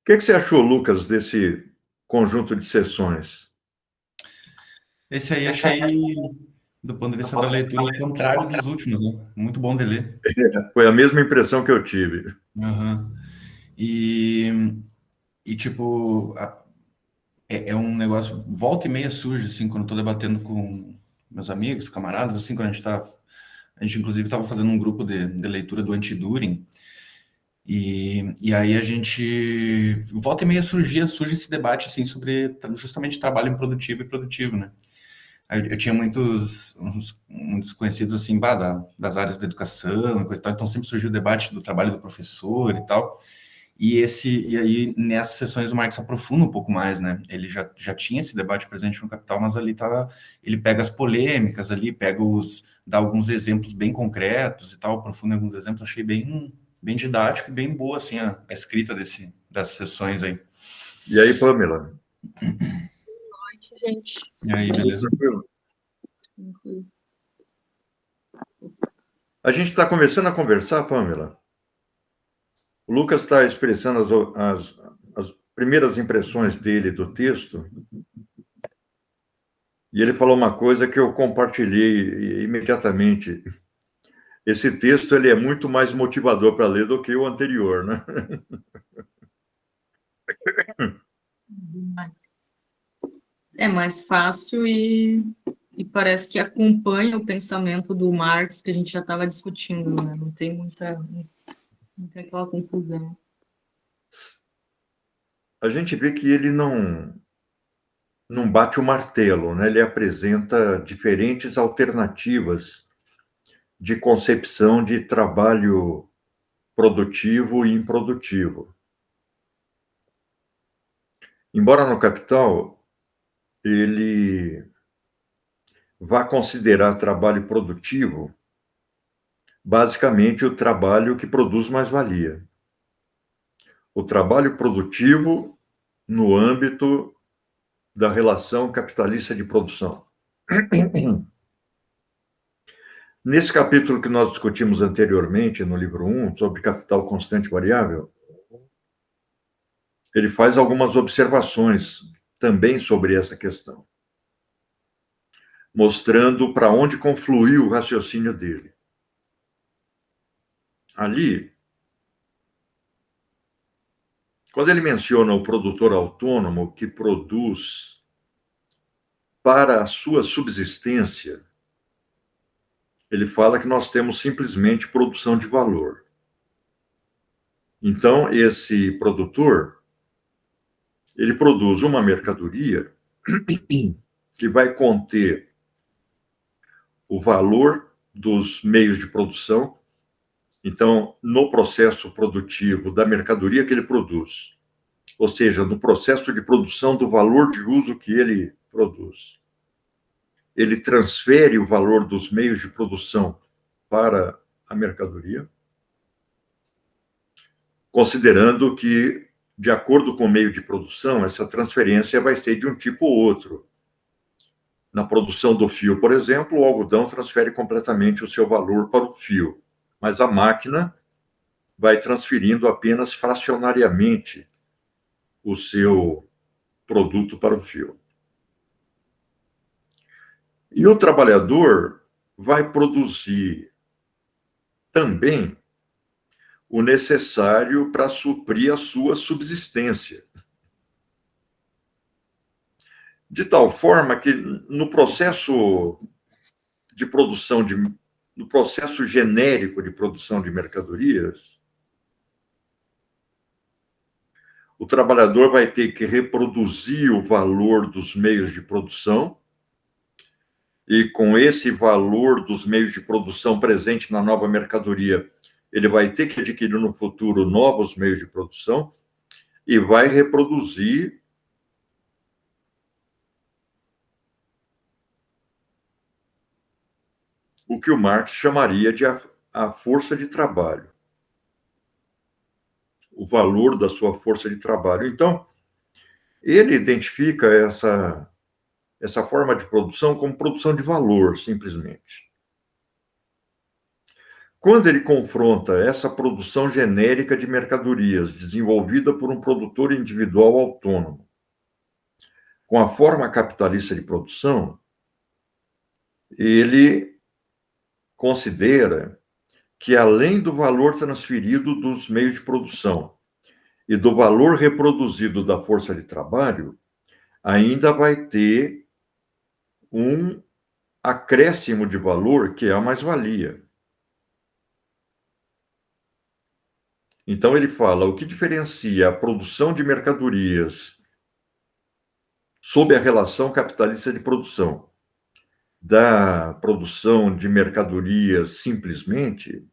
Que você achou, Lucas, desse conjunto de sessões? Esse aí achei, do ponto de vista da leitura, o contrário dos últimos, né? Muito bom de ler. Foi a mesma impressão que eu tive. Aham. E, tipo, é um negócio, volta e meia surge, assim, quando eu tô debatendo com meus amigos, camaradas, assim, quando a gente inclusive estava fazendo um grupo de leitura do Anti-During, e aí a gente, volta e meia surge esse debate, assim, sobre justamente trabalho improdutivo e produtivo, né? Eu tinha muitos conhecidos assim, das áreas da educação e coisa e tal, então sempre surgiu o debate do trabalho do professor e tal. E aí, nessas sessões, o Marx aprofunda um pouco mais, né? Ele já tinha esse debate presente no Capital, mas ali ele pega as polêmicas ali, dá alguns exemplos bem concretos e tal, aprofunda alguns exemplos, achei bem didático e bem boa, assim, a escrita dessas sessões aí. E aí, Pamela? Noite, gente. E aí, beleza? Tranquilo? A gente está começando a conversar, Pamela. O Lucas está expressando as primeiras impressões dele do texto, e ele falou uma coisa que eu compartilhei imediatamente. Esse texto ele é muito mais motivador para ler do que o anterior, né? É mais fácil e parece que acompanha o pensamento do Marx que a gente já estava discutindo, né? Não tem aquela confusão. A gente vê que ele não bate o martelo, né? Ele apresenta diferentes alternativas de concepção de trabalho produtivo e improdutivo. Embora no Capital ele vá considerar trabalho produtivo basicamente o trabalho que produz mais-valia. O trabalho produtivo no âmbito da relação capitalista de produção. Nesse capítulo que nós discutimos anteriormente, no livro 1, sobre capital constante variável, ele faz algumas observações também sobre essa questão, mostrando para onde confluiu o raciocínio dele. Ali, quando ele menciona o produtor autônomo que produz para a sua subsistência, ele fala que nós temos simplesmente produção de valor. Então, esse produtor, ele produz uma mercadoria que vai conter o valor dos meios de produção. Então, no processo produtivo da mercadoria que ele produz, ou seja, no processo de produção do valor de uso que ele produz, ele transfere o valor dos meios de produção para a mercadoria, considerando que, de acordo com o meio de produção, essa transferência vai ser de um tipo ou outro. Na produção do fio, por exemplo, o algodão transfere completamente o seu valor para o fio, mas a máquina vai transferindo apenas fracionariamente o seu produto para o fio. E o trabalhador vai produzir também o necessário para suprir a sua subsistência. De tal forma que no processo de produção no processo genérico de produção de mercadorias, o trabalhador vai ter que reproduzir o valor dos meios de produção, e com esse valor dos meios de produção presente na nova mercadoria, ele vai ter que adquirir no futuro novos meios de produção e vai reproduzir o que o Marx chamaria de a força de trabalho, o valor da sua força de trabalho. Então, ele identifica essa forma de produção como produção de valor, simplesmente. Quando ele confronta essa produção genérica de mercadorias desenvolvida por um produtor individual autônomo com a forma capitalista de produção, ele considera que, além do valor transferido dos meios de produção e do valor reproduzido da força de trabalho, ainda vai ter um acréscimo de valor, que é a mais-valia. Então, ele fala: o que diferencia a produção de mercadorias sob a relação capitalista de produção da produção de mercadorias simplesmente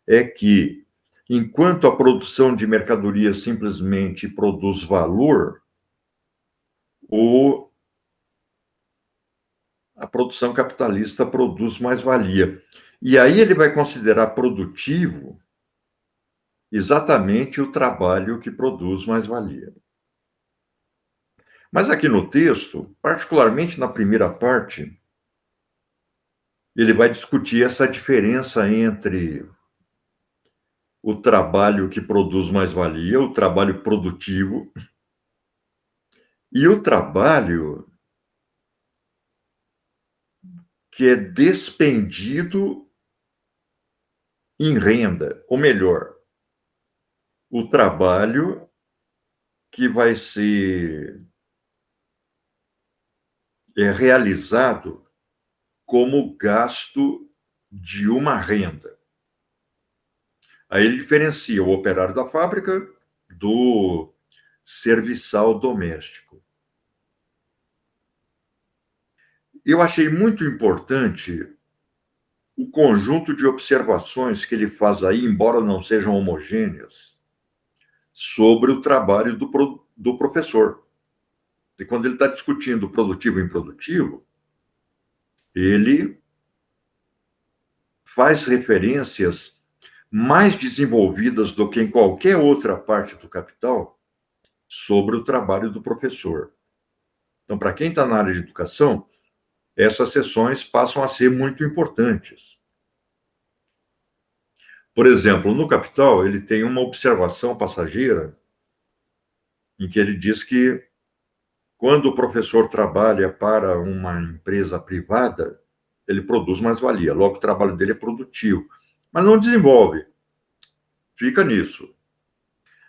é que, enquanto a produção de mercadorias simplesmente produz valor, a produção capitalista produz mais-valia. E aí ele vai considerar produtivo exatamente o trabalho que produz mais-valia. Mas aqui no texto, particularmente na primeira parte, ele vai discutir essa diferença entre o trabalho que produz mais-valia, o trabalho produtivo, e o trabalho que é despendido em renda, ou melhor, o trabalho que vai ser realizado como gasto de uma renda. Aí ele diferencia o operário da fábrica do serviçal doméstico. Eu achei muito importante o conjunto de observações que ele faz aí, embora não sejam homogêneas, sobre o trabalho do professor. E quando ele está discutindo produtivo e improdutivo, ele faz referências mais desenvolvidas do que em qualquer outra parte do Capital sobre o trabalho do professor. Então, para quem está na área de educação, essas sessões passam a ser muito importantes. Por exemplo, no Capital, ele tem uma observação passageira em que ele diz que, quando o professor trabalha para uma empresa privada, ele produz mais-valia, logo o trabalho dele é produtivo, mas não desenvolve. Fica nisso.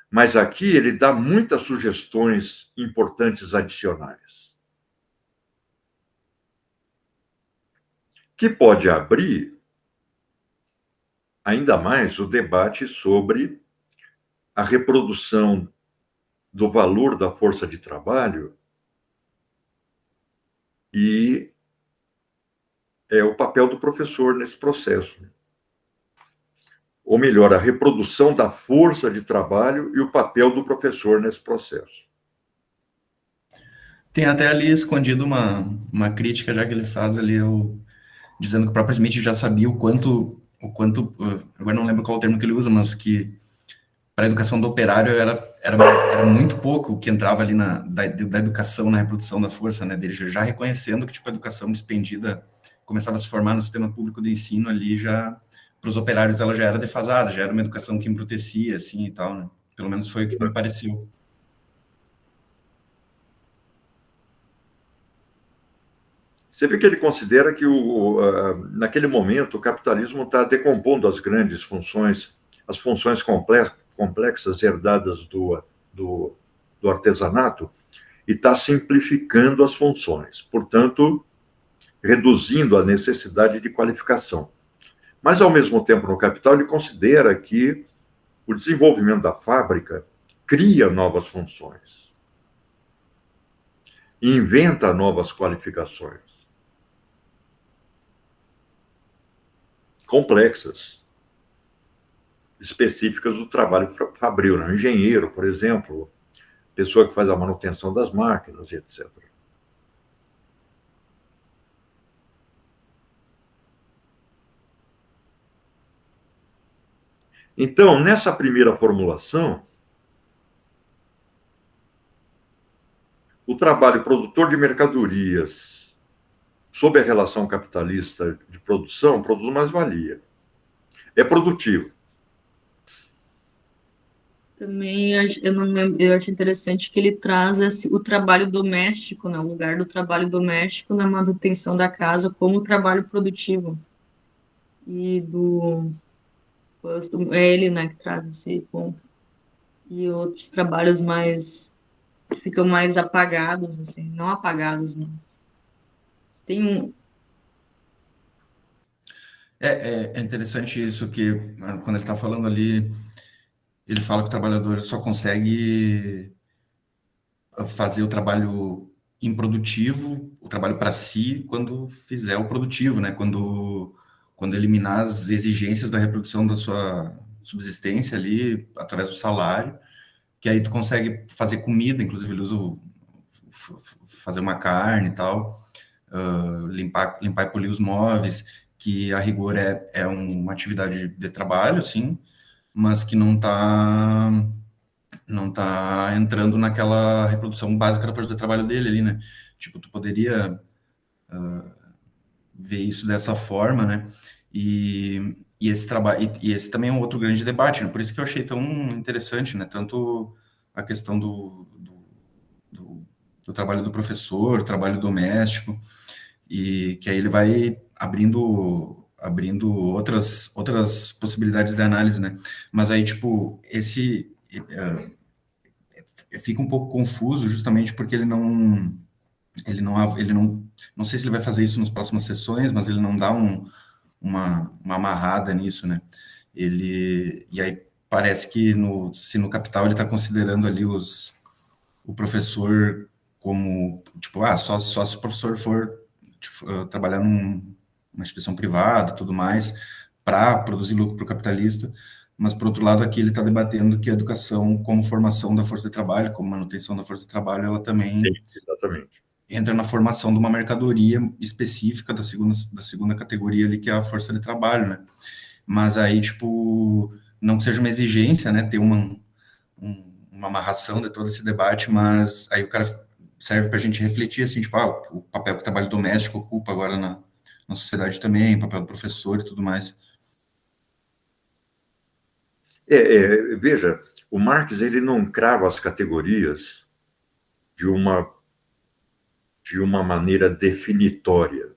Mas aqui ele dá muitas sugestões importantes adicionais, que pode abrir ainda mais o debate sobre a reprodução do valor da força de trabalho e o papel do professor nesse processo. Ou melhor, a reprodução da força de trabalho e o papel do professor nesse processo. Tem até ali escondido uma crítica, já que ele faz ali, dizendo que o próprio Smith já sabia o quanto, agora não lembro qual o termo que ele usa, mas que para a educação do operário era muito pouco o que entrava ali da educação na reprodução da força, né, dele, já reconhecendo que tipo, a educação dispendida começava a se formar no sistema público de ensino ali, já para os operários ela já era defasada, já era uma educação que embrutecia, assim, e tal, né? Pelo menos foi o que me pareceu. Você vê que ele considera que, naquele momento, o capitalismo está decompondo as grandes funções, as funções complexas herdadas do artesanato, e está simplificando as funções, portanto, reduzindo a necessidade de qualificação. Mas, ao mesmo tempo, no Capital, ele considera que o desenvolvimento da fábrica cria novas funções, inventa novas qualificações complexas, específicas do trabalho fabril, né? Engenheiro, por exemplo, pessoa que faz a manutenção das máquinas, etc. Então, nessa primeira formulação, o trabalho produtor de mercadorias sob a relação capitalista de produção produz mais-valia. é produtivo. Também eu não lembro, eu acho interessante que ele traz o trabalho doméstico, né, o lugar do trabalho doméstico na manutenção da casa como trabalho produtivo. E é ele, né, que traz esse ponto. E outros trabalhos mais que ficam mais apagados, assim, não apagados, mas tem um. É interessante isso que, quando ele está falando ali, ele fala que o trabalhador só consegue fazer o trabalho improdutivo, o trabalho para si, quando fizer o produtivo, né? Quando eliminar as exigências da reprodução da sua subsistência ali, através do salário, que aí tu consegue fazer comida, inclusive ele usa fazer uma carne e tal, limpar e polir os móveis, que a rigor é uma atividade de trabalho, sim, mas que não tá entrando naquela reprodução básica da força de trabalho dele ali, né? Tipo, tu poderia ver isso dessa forma, né? E esse trabalho, e esse também é um outro grande debate, né? Por isso que eu achei tão interessante, né? Tanto a questão do trabalho do professor, trabalho doméstico, e que aí ele vai abrindo outras possibilidades de análise, né? Mas aí, tipo, fica um pouco confuso justamente porque não sei se ele vai fazer isso nas próximas sessões, mas ele não dá uma amarrada nisso, né? E aí parece que se no Capital ele está considerando ali o professor como, tipo, só se o professor for tipo, trabalhar numa instituição privada e tudo mais, para produzir lucro para o capitalista, mas, por outro lado, aqui ele está debatendo que a educação, como formação da força de trabalho, como manutenção da força de trabalho, ela Sim, também exatamente. entra na formação de uma mercadoria específica da segunda categoria ali, que é a força de trabalho, né? Mas aí, tipo, não que seja uma exigência, né, ter uma amarração de todo esse debate, mas aí o cara serve para a gente refletir, assim, tipo, o papel que o trabalho doméstico ocupa agora na sociedade também, o papel do professor e tudo mais. Veja, o Marx ele não crava as categorias de uma maneira definitória.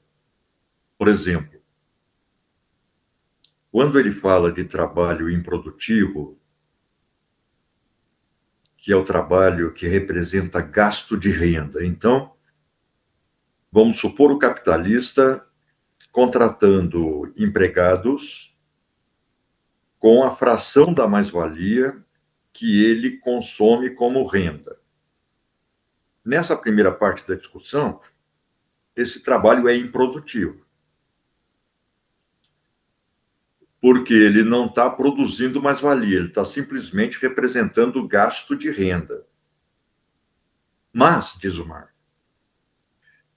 Por exemplo, quando ele fala de trabalho improdutivo, que é o trabalho que representa gasto de renda. Então, vamos supor o capitalista contratando empregados com a fração da mais-valia que ele consome como renda. Nessa primeira parte da discussão, esse trabalho é improdutivo, porque ele não está produzindo mais-valia, ele está simplesmente representando o gasto de renda. Mas, diz o Marx,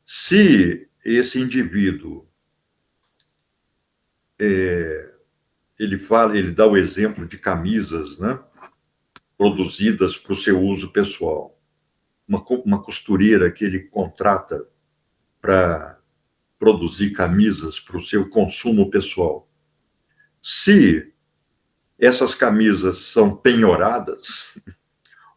se esse indivíduo ele dá o exemplo de camisas, né, produzidas para o seu uso pessoal, uma costureira que ele contrata para produzir camisas para o seu consumo pessoal. Se essas camisas são penhoradas,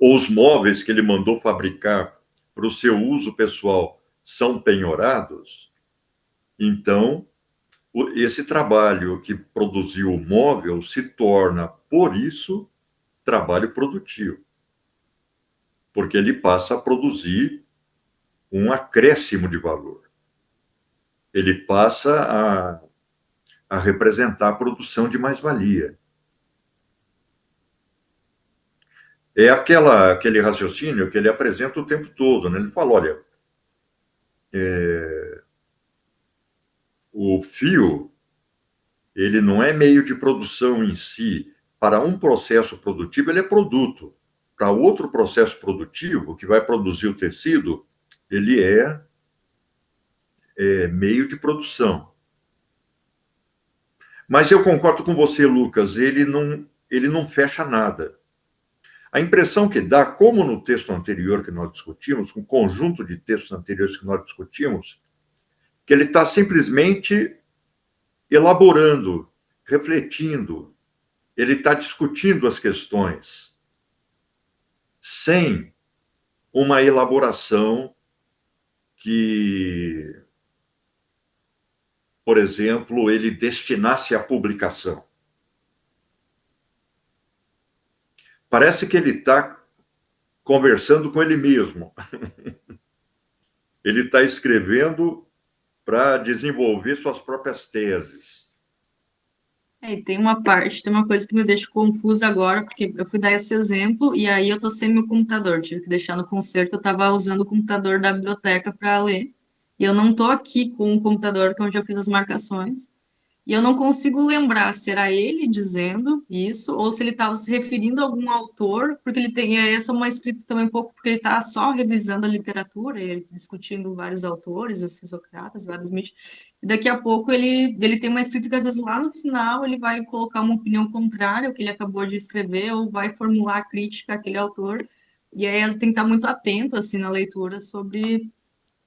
ou os móveis que ele mandou fabricar para o seu uso pessoal são penhorados, então esse trabalho que produziu o móvel se torna, por isso, trabalho produtivo, porque ele passa a produzir um acréscimo de valor. Ele passa a representar a produção de mais-valia. É aquele raciocínio que ele apresenta o tempo todo, né? Ele fala, olha, o fio, ele não é meio de produção em si. Para um processo produtivo, ele é produto. Para outro processo produtivo, que vai produzir o tecido, ele é meio de produção. Mas eu concordo com você, Lucas, ele não fecha nada. A impressão que dá, como no texto anterior que nós discutimos, um conjunto de textos anteriores que nós discutimos, que ele está simplesmente elaborando refletindo, ele está discutindo as questões sem uma elaboração que, por exemplo, ele destinasse à publicação. Parece que ele está conversando com ele mesmo. Ele está escrevendo para desenvolver suas próprias teses. E tem uma coisa que me deixa confusa agora, porque eu fui dar esse exemplo e aí eu tô sem meu computador, tive que deixar no concerto, eu estava usando o computador da biblioteca para ler, e eu não tô aqui com o computador, que é onde eu fiz as marcações, e eu não consigo lembrar se era ele dizendo isso ou se ele estava se referindo a algum autor, porque ele tem essa é uma escrita também um pouco porque ele está só revisando a literatura, ele discutindo vários autores, os Sócrates, Adam Smith. E daqui a pouco ele tem uma escrita que às vezes lá no final ele vai colocar uma opinião contrária ao que ele acabou de escrever ou vai formular a crítica àquele autor. E aí tem que estar muito atento assim na leitura sobre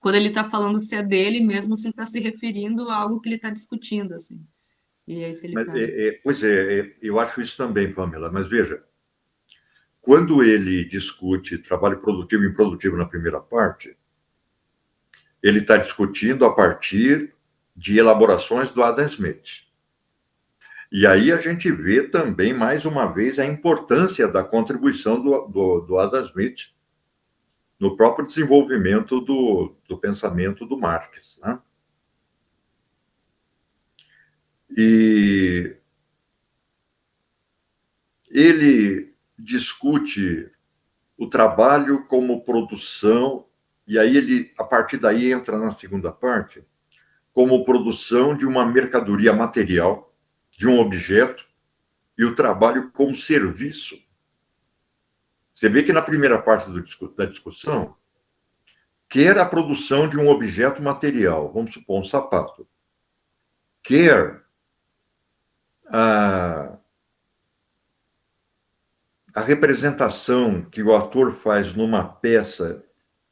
quando ele está falando se é dele mesmo, se ele está se referindo a algo que ele está discutindo, assim. E aí se ele Mas, está... pois é, eu acho isso também, Pamela, mas veja, quando ele discute trabalho produtivo e improdutivo na primeira parte, ele está discutindo a partir de elaborações do Adam Smith. E aí a gente vê também, mais uma vez, a importância da contribuição do Adam Smith no próprio desenvolvimento do pensamento do Marx, né? E ele discute o trabalho como produção, e aí ele, a partir daí, entra na segunda parte, como produção de uma mercadoria material, de um objeto, e o trabalho como serviço. Você vê que na primeira parte da discussão, quer a produção de um objeto material, vamos supor, um sapato, quer a representação que o ator faz numa peça,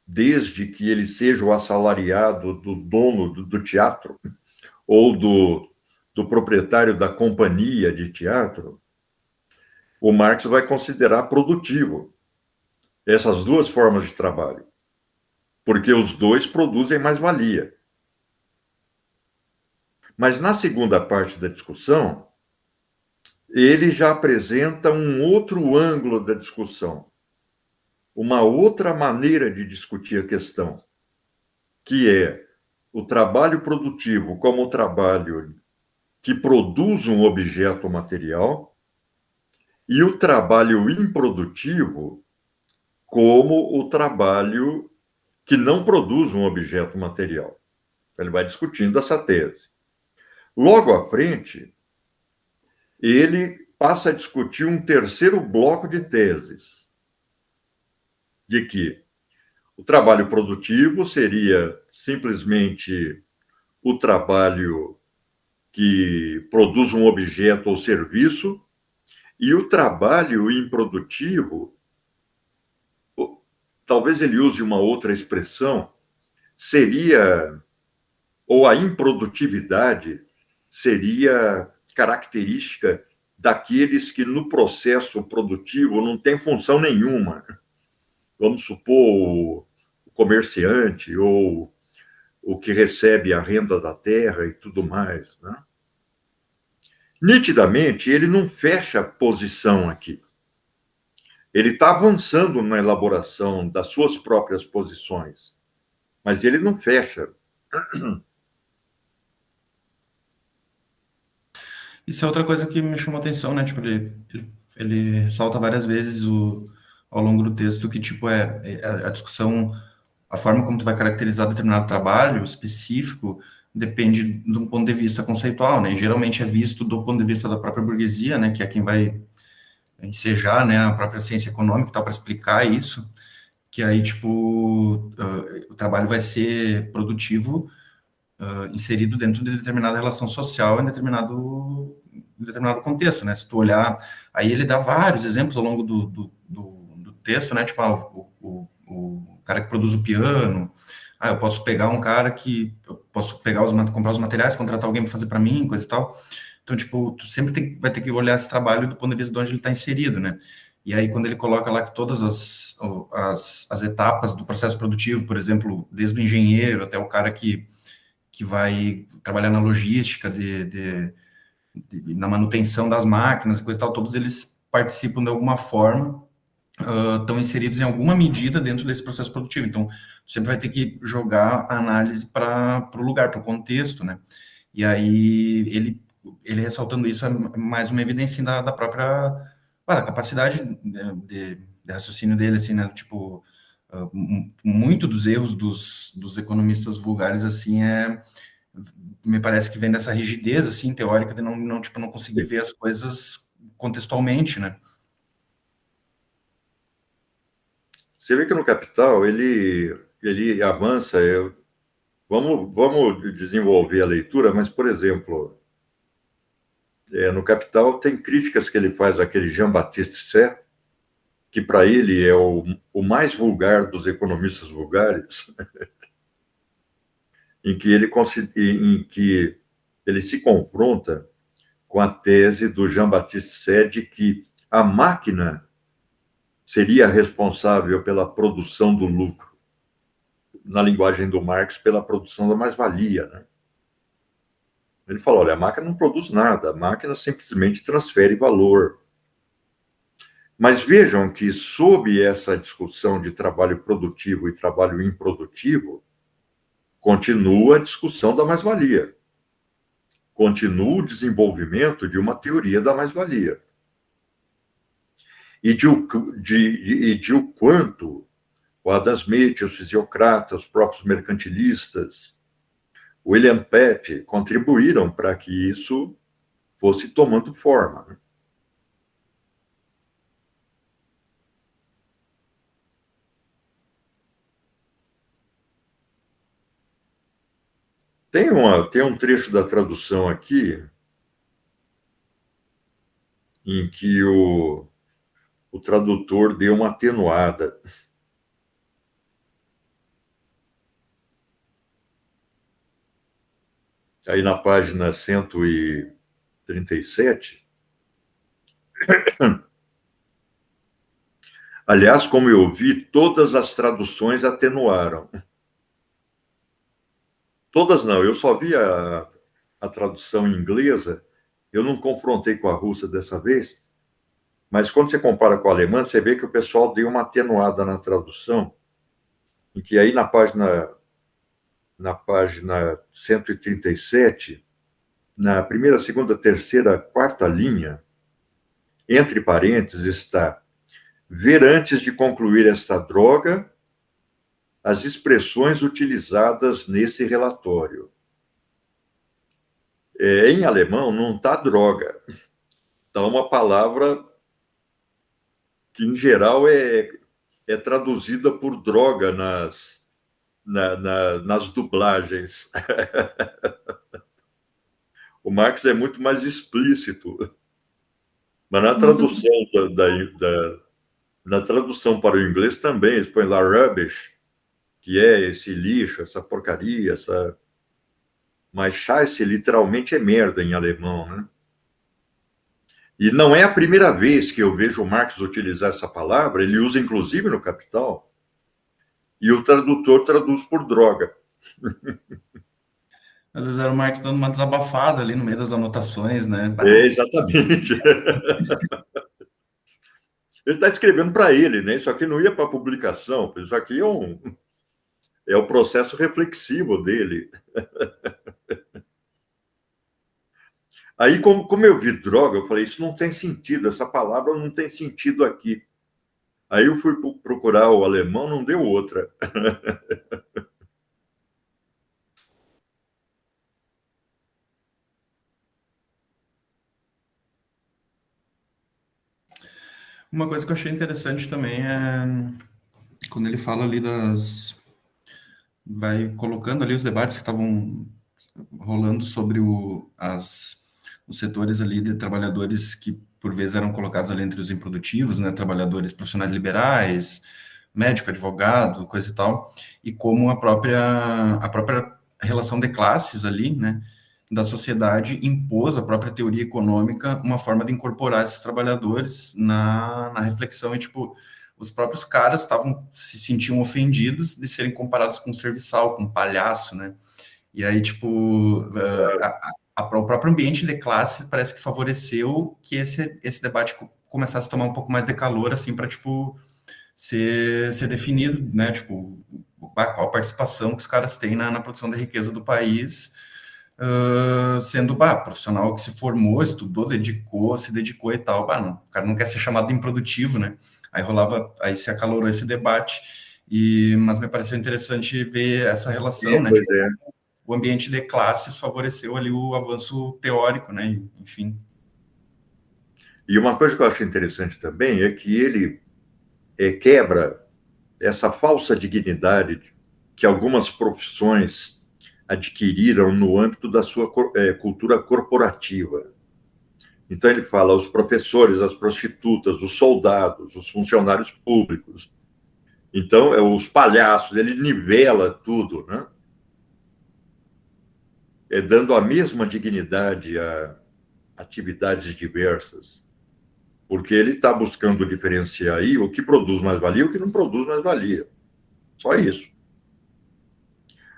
desde que ele seja o assalariado do dono do teatro ou do proprietário da companhia de teatro, o Marx vai considerar produtivo essas duas formas de trabalho, porque os dois produzem mais-valia. Mas na segunda parte da discussão, ele já apresenta um outro ângulo da discussão, uma outra maneira de discutir a questão, que é o trabalho produtivo como o trabalho que produz um objeto material e o trabalho improdutivo como o trabalho que não produz um objeto material. Ele vai discutindo essa tese. Logo à frente, ele passa a discutir um terceiro bloco de teses, de que o trabalho produtivo seria simplesmente o trabalho que produz um objeto ou serviço, e o trabalho improdutivo, talvez ele use uma outra expressão, seria, ou a improdutividade seria característica daqueles que no processo produtivo não tem função nenhuma. Vamos supor o comerciante ou o que recebe a renda da terra e tudo mais, né? Nitidamente, ele não fecha posição aqui. Ele está avançando na elaboração das suas próprias posições, mas ele não fecha. Isso é outra coisa que me chamou a atenção, né? Tipo, ele ressalta várias vezes ao longo do texto que, tipo, a discussão, a forma como tu vai caracterizar determinado trabalho específico depende de um ponto de vista conceitual, né? E geralmente é visto do ponto de vista da própria burguesia, né? Que é quem vai ensejar, né? A própria ciência econômica e tal, para explicar isso, que aí, tipo, o trabalho vai ser produtivo inserido dentro de determinada relação social em determinado contexto, né? Se tu olhar, aí ele dá vários exemplos ao longo do texto, né? Tipo, o cara que produz o piano, eu posso pegar um cara que, eu posso pegar comprar os materiais, contratar alguém para fazer para mim, coisa e tal. Então, tipo, tu sempre vai ter que olhar esse trabalho do ponto de vista de onde ele está inserido, né? E aí, quando ele coloca lá que todas as etapas do processo produtivo, por exemplo, desde o engenheiro até o cara que vai trabalhar na logística, na manutenção das máquinas e coisa e tal, todos eles participam de alguma forma, estão inseridos em alguma medida dentro desse processo produtivo. Então, sempre vai ter que jogar a análise para o lugar, para o contexto, né? E aí, ele ressaltando isso é mais uma evidência da própria da capacidade de raciocínio dele, assim, né? Tipo, muito dos erros dos economistas vulgares, assim, me parece que vem dessa rigidez, assim, teórica, de tipo, não conseguir ver as coisas contextualmente, né? Você vê que no Capital ele avança. Vamos desenvolver a leitura, mas, por exemplo, no Capital tem críticas que ele faz àquele Jean-Baptiste Say, que para ele é o mais vulgar dos economistas vulgares, em que ele se confronta com a tese do Jean-Baptiste Say de que a máquina seria responsável pela produção do lucro, na linguagem do Marx, pela produção da mais-valia, né? Ele fala, olha, a máquina não produz nada, a máquina simplesmente transfere valor. Mas vejam que, sob essa discussão de trabalho produtivo e trabalho improdutivo, continua a discussão da mais-valia. Continua o desenvolvimento de uma teoria da mais-valia. E de o quanto o Adam Smith, os fisiocratas, os próprios mercantilistas, William Pett, contribuíram para que isso fosse tomando forma. Tem um trecho da tradução aqui em que o tradutor deu uma atenuada. Aí na página 137. Aliás, como eu vi, todas as traduções atenuaram. Todas não, eu só vi a tradução inglesa, eu não confrontei com a russa dessa vez, mas quando você compara com a alemã, você vê que o pessoal deu uma atenuada na tradução, em que aí na página 137, na primeira, segunda, terceira, quarta linha, entre parênteses está: ver antes de concluir esta droga as expressões utilizadas nesse relatório. Em alemão não está droga, está uma palavra que, em geral, é traduzida por droga nas dublagens. O Marx é muito mais explícito. Mas na tradução, na tradução para o inglês também, eles põem lá rubbish, que é esse lixo, essa porcaria, mas Scheiße literalmente é merda em alemão, né? E não é a primeira vez que eu vejo o Marx utilizar essa palavra, ele usa inclusive no Capital, e o tradutor traduz por droga. Às vezes era o Marx dando uma desabafada ali no meio das anotações, né? Exatamente. Ele está escrevendo para ele, né? Isso aqui não ia para publicação, isso aqui é o processo reflexivo dele. Aí, como eu vi droga, eu falei, isso não tem sentido, essa palavra não tem sentido aqui. Aí eu fui procurar o alemão, não deu outra. Uma coisa que eu achei interessante também é quando ele fala ali vai colocando ali os debates que estavam rolando sobre os setores ali de trabalhadores que, por vezes, eram colocados ali entre os improdutivos, né? Trabalhadores profissionais liberais, médico, advogado, coisa e tal, e como a própria relação de classes ali, né? da sociedade impôs a própria teoria econômica uma forma de incorporar esses trabalhadores na reflexão e, tipo, os próprios caras se sentiam ofendidos de serem comparados com um serviçal, com um palhaço, né? E aí, tipo, o próprio ambiente de classe parece que favoreceu que esse debate começasse a tomar um pouco mais de calor, assim, para, tipo, ser definido, né? Tipo, qual a participação que os caras têm na produção da riqueza do país, sendo, profissional que se formou, estudou, se dedicou e tal, não, o cara não quer ser chamado de improdutivo, né? Aí se acalorou esse debate, mas me pareceu interessante ver essa relação, né? Pois Tipo, é. o ambiente de classes favoreceu ali o avanço teórico, né? Enfim. E uma coisa que eu acho interessante também é que ele quebra essa falsa dignidade que algumas profissões adquiriram no âmbito da sua cultura corporativa. Então, ele fala os professores, as prostitutas, os soldados, os funcionários públicos. Então, os palhaços, ele nivela tudo, né? Dando a mesma dignidade a atividades diversas. Porque ele está buscando diferenciar aí o que produz mais valia e o que não produz mais valia. Só isso.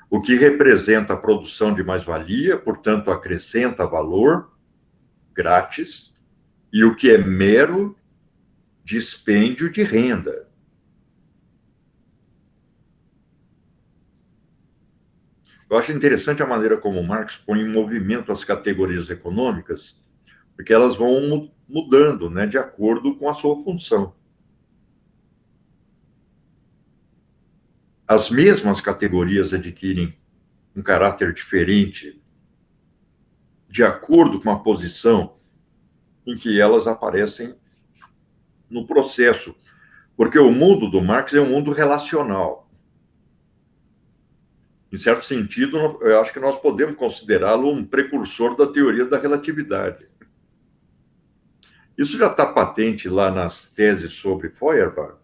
O que representa a produção de mais-valia, portanto, acrescenta valor grátis, e o que é mero dispêndio de renda. Eu acho interessante a maneira como Marx põe em movimento as categorias econômicas, porque elas vão mudando, né, de acordo com a sua função. As mesmas categorias adquirem um caráter diferente de acordo com a posição em que elas aparecem no processo, porque o mundo do Marx é um mundo relacional. Em certo sentido, eu acho que nós podemos considerá-lo um precursor da teoria da relatividade. Isso já está patente lá nas teses sobre Feuerbach,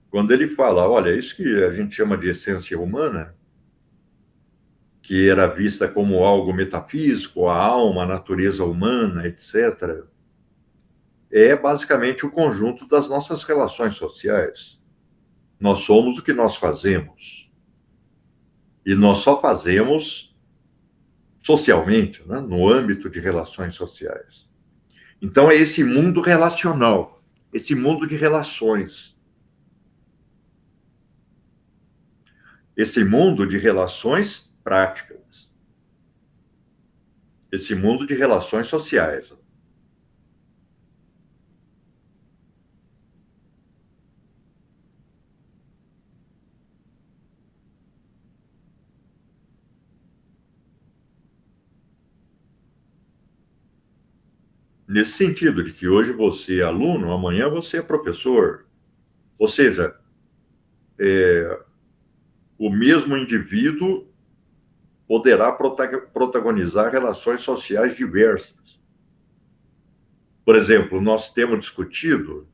quando ele fala, olha, isso que a gente chama de essência humana, que era vista como algo metafísico, a alma, a natureza humana, etc., é basicamente o conjunto das nossas relações sociais. Nós somos o que nós fazemos. E nós só fazemos socialmente, né? No âmbito de relações sociais. Então, é esse mundo relacional, esse mundo de relações. Esse mundo de relações práticas. Esse mundo de relações sociais. Nesse sentido, de que hoje você é aluno, amanhã você é professor. Ou seja, o mesmo indivíduo poderá protagonizar relações sociais diversas. Por exemplo, nós temos discutido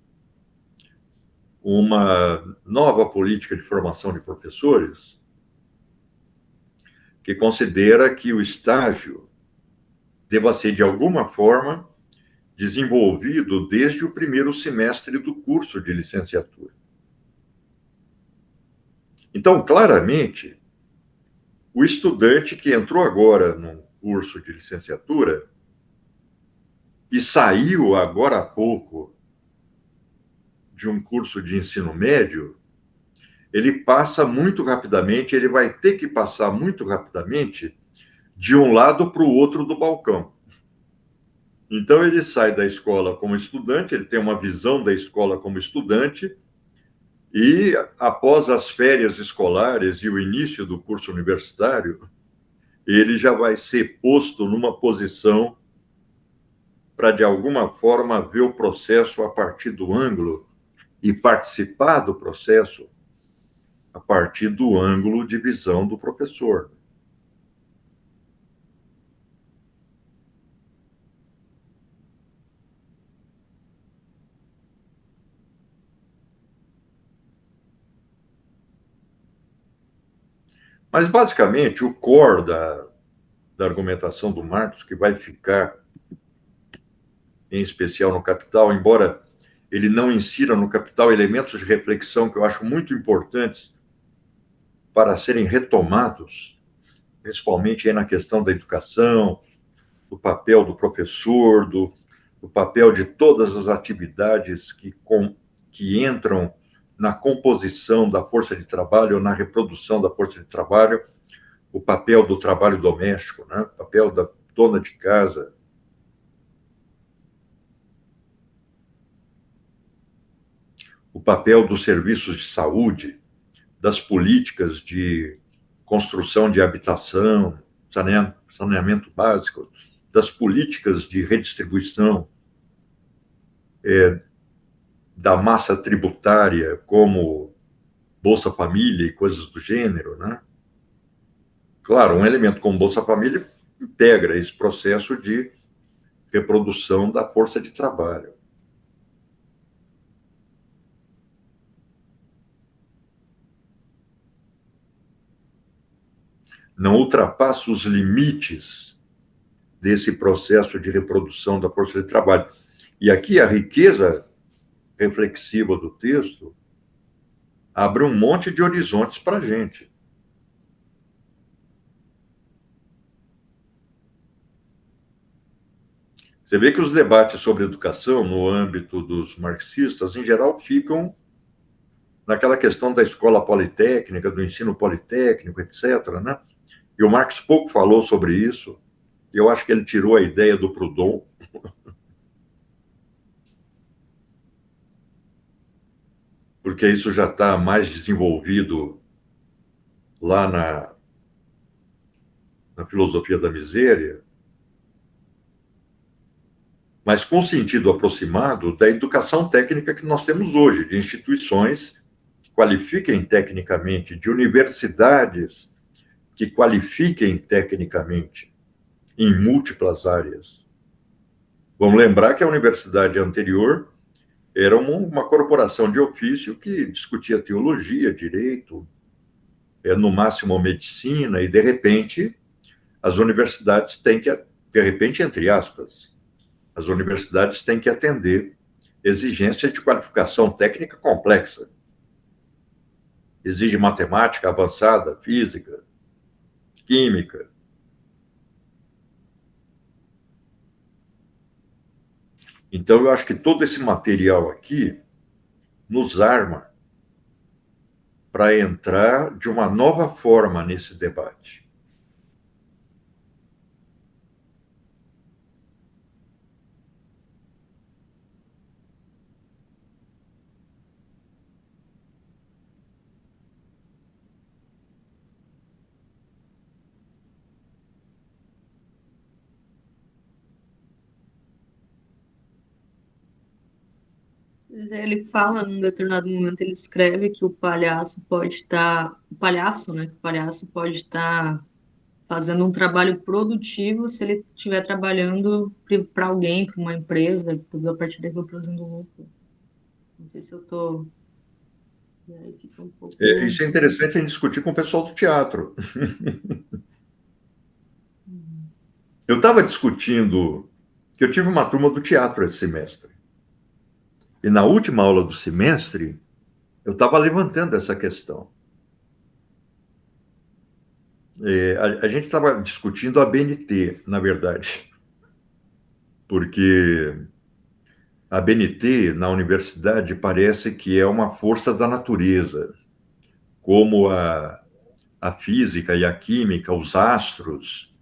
uma nova política de formação de professores que considera que o estágio deva ser, de alguma forma, desenvolvido desde o primeiro semestre do curso de licenciatura. Então, claramente, o estudante que entrou agora no curso de licenciatura e saiu agora há pouco de um curso de ensino médio, ele passa muito rapidamente, ele vai ter que passar muito rapidamente de um lado para o outro do balcão. Então, ele sai da escola como estudante, ele tem uma visão da escola como estudante, e após as férias escolares e o início do curso universitário, ele já vai ser posto numa posição para, de alguma forma, ver o processo a partir do ângulo e participar do processo a partir do ângulo de visão do professor. Mas, basicamente, o core da argumentação do Marx, que vai ficar, em especial no Capital, embora ele não insira no Capital elementos de reflexão que eu acho muito importantes para serem retomados, principalmente aí na questão da educação, do papel do professor, do papel de todas as atividades que entram na composição da força de trabalho ou na reprodução da força de trabalho, o papel do trabalho doméstico, né? O papel da dona de casa. O papel dos serviços de saúde, das políticas de construção de habitação, saneamento básico, das políticas de redistribuição da massa tributária, como Bolsa Família e coisas do gênero, né? Claro, um elemento como Bolsa Família integra esse processo de reprodução da força de trabalho. Não ultrapassa os limites desse processo de reprodução da força de trabalho. E aqui a riqueza reflexiva do texto abre um monte de horizontes para a gente. Você vê que os debates sobre educação, no âmbito dos marxistas, em geral, ficam naquela questão da escola politécnica, do ensino politécnico, etc., né? E o Marx pouco falou sobre isso. Eu acho que ele tirou a ideia do Proudhon. Porque isso já está mais desenvolvido lá na filosofia da miséria, mas com sentido aproximado da educação técnica que nós temos hoje, de instituições que qualifiquem tecnicamente, de universidades que qualifiquem tecnicamente em múltiplas áreas. Vamos lembrar que a universidade anterior era uma corporação de ofício que discutia teologia, direito, no máximo medicina, e de repente as universidades têm que, de repente, entre aspas, as universidades têm que atender exigências de qualificação técnica complexa. Exige matemática avançada, física, química. Então, eu acho que todo esse material aqui nos arma para entrar de uma nova forma nesse debate. Ele fala, num determinado momento, ele escreve que o palhaço pode estar, o palhaço, né? O palhaço pode estar fazendo um trabalho produtivo se ele estiver trabalhando para alguém, para uma empresa, a partir daí produzindo lucro. Não sei se eu estou. E aí fica um pouco. Isso é interessante em discutir com o pessoal do teatro. Eu estava discutindo que eu tive uma turma do teatro esse semestre. E na última aula do semestre, eu estava levantando essa questão. A gente estava discutindo a BNT, na verdade, porque a BNT na universidade parece que é uma força da natureza, como a física e a química, os astros,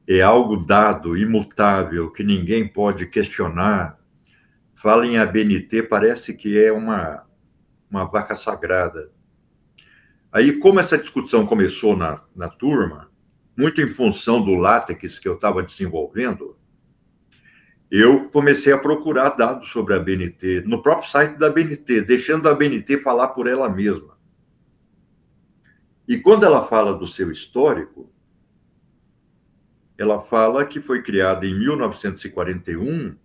é algo dado, imutável, que ninguém pode questionar. Fala em ABNT, parece que é uma vaca sagrada. Aí, como essa discussão começou na turma, muito em função do látex que eu estava desenvolvendo, eu comecei a procurar dados sobre a ABNT, no próprio site da ABNT, deixando a ABNT falar por ela mesma. E quando ela fala do seu histórico, ela fala que foi criada em 1941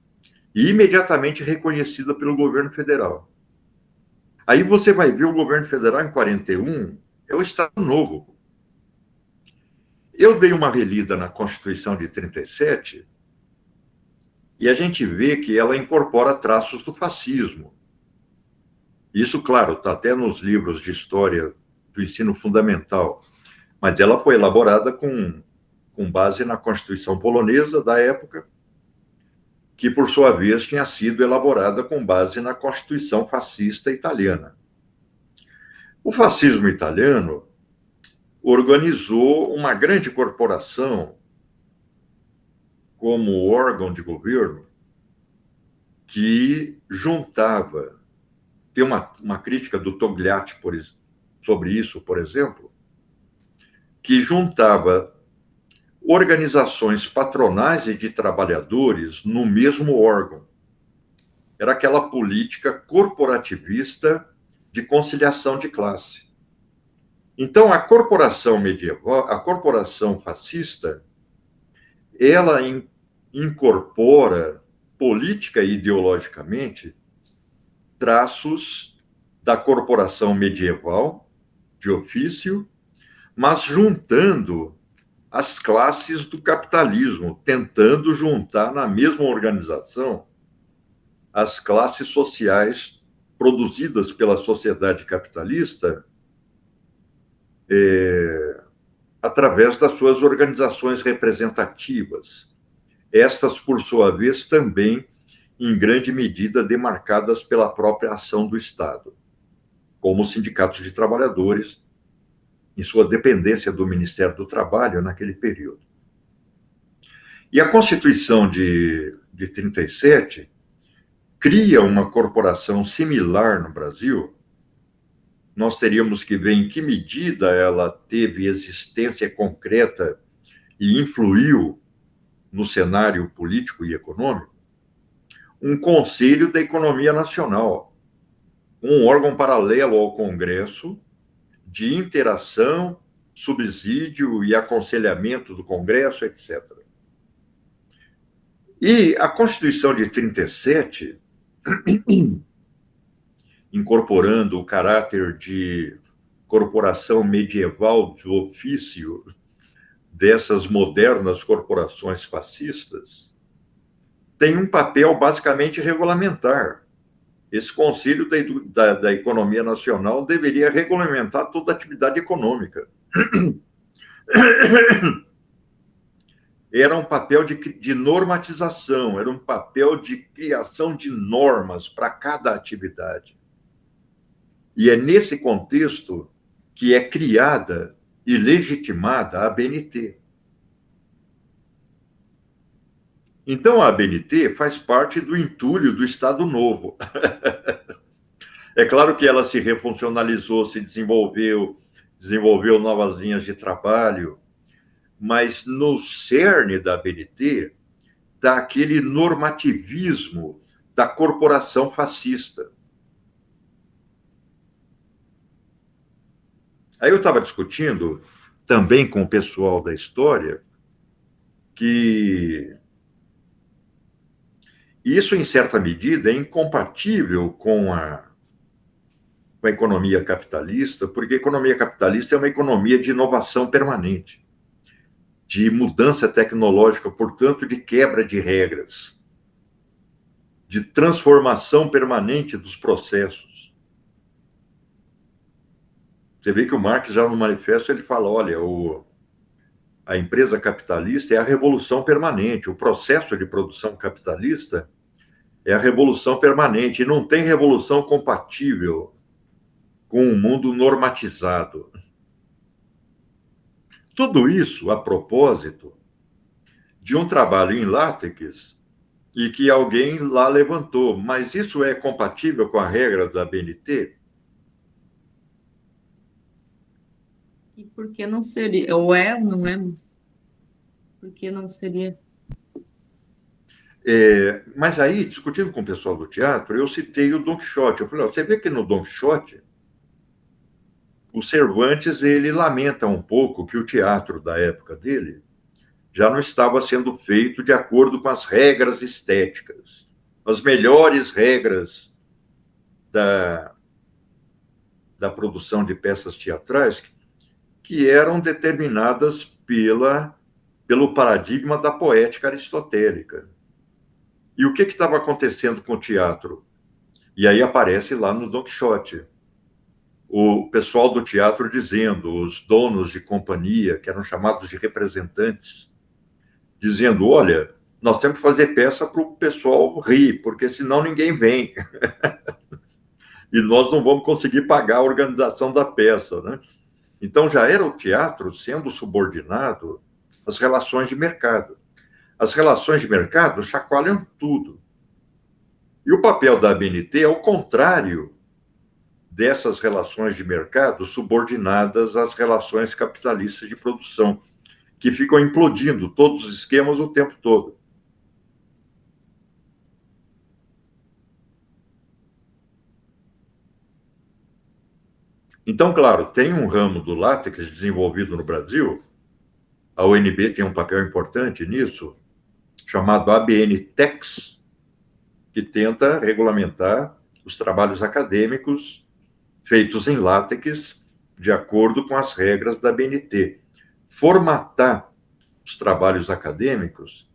e imediatamente reconhecida pelo governo federal. Aí você vai ver o governo federal em 41, é o Estado Novo. Eu dei uma relida na Constituição de 37 e a gente vê que ela incorpora traços do fascismo. Isso, claro, está até nos livros de história do ensino fundamental, mas ela foi elaborada com base na Constituição polonesa da época, que, por sua vez, tinha sido elaborada com base na Constituição fascista italiana. O fascismo italiano organizou uma grande corporação como órgão de governo que juntava. Tem uma crítica do Togliatti sobre isso, por exemplo, que juntava organizações patronais e de trabalhadores no mesmo órgão. Era aquela política corporativista de conciliação de classe. Então, a corporação medieval, a corporação fascista, ela incorpora política e ideologicamente traços da corporação medieval, de ofício, mas juntando as classes do capitalismo, tentando juntar na mesma organização as classes sociais produzidas pela sociedade capitalista através das suas organizações representativas. Estas, por sua vez, também, em grande medida, demarcadas pela própria ação do Estado, como os sindicatos de trabalhadores, em sua dependência do Ministério do Trabalho naquele período. E a Constituição de 37 cria uma corporação similar no Brasil. Nós teríamos que ver em que medida ela teve existência concreta e influiu no cenário político e econômico, um Conselho da Economia Nacional, um órgão paralelo ao Congresso, de interação, subsídio e aconselhamento do Congresso, etc. E a Constituição de 37, incorporando o caráter de corporação medieval de ofício dessas modernas corporações fascistas, tem um papel basicamente regulamentar. Esse Conselho da Economia Nacional deveria regulamentar toda a atividade econômica. Era um papel de normatização, era um papel de criação de normas para cada atividade. E é nesse contexto que é criada e legitimada a ABNT. Então, a ABNT faz parte do entulho do Estado Novo. É claro que ela se refuncionalizou, se desenvolveu novas linhas de trabalho, mas no cerne da ABNT está aquele normativismo da corporação fascista. Aí eu estava discutindo também com o pessoal da história que isso, em certa medida, é incompatível com a economia capitalista, porque a economia capitalista é uma economia de inovação permanente, de mudança tecnológica, portanto, de quebra de regras, de transformação permanente dos processos. Você vê que o Marx, já no manifesto, ele fala, olha, a empresa capitalista é a revolução permanente, o processo de produção capitalista é a revolução permanente, e não tem revolução compatível com um mundo normatizado. Tudo isso a propósito de um trabalho em látex e que alguém lá levantou. Mas isso é compatível com a regra da ABNT? E por que não seria? Ou é, não é, mas por que não seria? Mas aí, discutindo com o pessoal do teatro, eu citei o Don Quixote. Eu falei, você vê que no Don Quixote, o Cervantes, ele lamenta um pouco que o teatro da época dele já não estava sendo feito de acordo com as regras estéticas, as melhores regras da produção de peças teatrais, que eram determinadas pelo paradigma da poética aristotélica. E o que estava acontecendo com o teatro? E aí aparece lá no Don Quixote o pessoal do teatro dizendo, os donos de companhia, que eram chamados de representantes, dizendo, olha, nós temos que fazer peça para o pessoal rir, porque senão ninguém vem. E nós não vamos conseguir pagar a organização da peça, né? Então já era o teatro sendo subordinado às relações de mercado. As relações de mercado chacoalham tudo. E o papel da ABNT é o contrário dessas relações de mercado subordinadas às relações capitalistas de produção, que ficam implodindo todos os esquemas o tempo todo. Então, claro, tem um ramo do látex desenvolvido no Brasil, a UNB tem um papel importante nisso, chamado ABN-TEX, que tenta regulamentar os trabalhos acadêmicos feitos em látex de acordo com as regras da ABNT. Formatar os trabalhos acadêmicos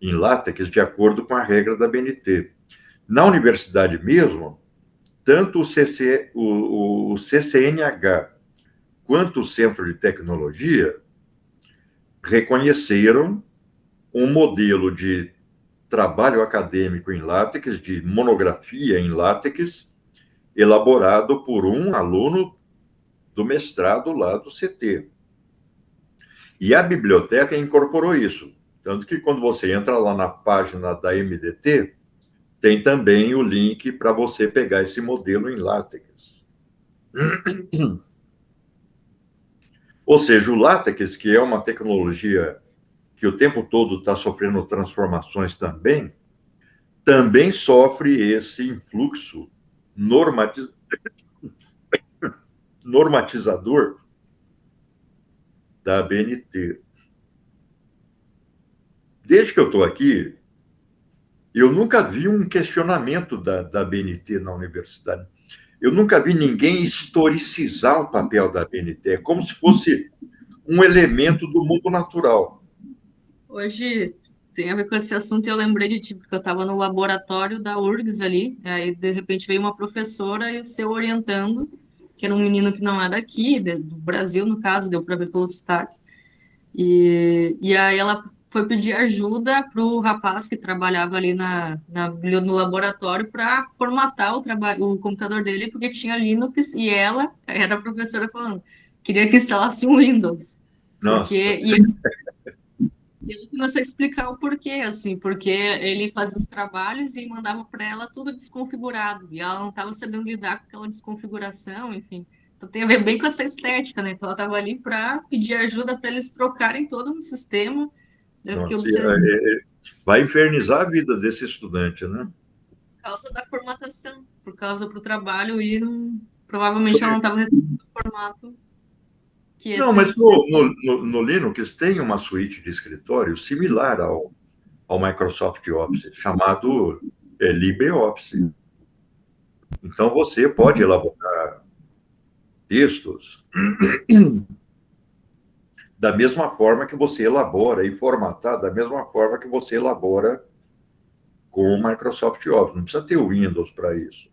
em látex de acordo com a regra da ABNT. Na universidade mesmo, tanto o CCNH quanto o Centro de Tecnologia reconheceram um modelo de trabalho acadêmico em látex, de monografia em látex, elaborado por um aluno do mestrado lá do CT. E a biblioteca incorporou isso. Tanto que quando você entra lá na página da MDT, tem também o link para você pegar esse modelo em látex. Ou seja, o látex, que é uma tecnologia que o tempo todo está sofrendo transformações também sofre esse influxo normatizador da ABNT. Desde que eu estou aqui, eu nunca vi um questionamento da ABNT na universidade. Eu nunca vi ninguém historicizar o papel da ABNT. É como se fosse um elemento do mundo natural. Hoje tem a ver com esse assunto e eu lembrei de ti, porque eu estava no laboratório da URGS ali, aí de repente veio uma professora e o seu orientando, que era um menino que não é daqui, do Brasil, no caso, deu para ver pelo sotaque. E aí ela foi pedir ajuda para o rapaz que trabalhava ali no laboratório para formatar o computador dele, porque tinha Linux e ela era a professora falando, queria que instalasse um Windows. Nossa. E ele começou a explicar o porquê, assim, porque ele fazia os trabalhos e mandava para ela tudo desconfigurado, e ela não estava sabendo lidar com aquela desconfiguração, enfim. Então tem a ver bem com essa estética, né? Então ela estava ali para pedir ajuda para eles trocarem todo um sistema. Eu fiquei Nossa, observando vai infernizar a vida desse estudante, né? por causa da formatação, por causa do trabalho e não, provavelmente ela não estava recebendo o formato que Não, mas esses. no Linux tem uma suíte de escritório similar ao Microsoft Office, chamado LibreOffice. Então, você pode elaborar textos da mesma forma que você elabora e formatar da mesma forma que você elabora com o Microsoft Office. Não precisa ter o Windows para isso.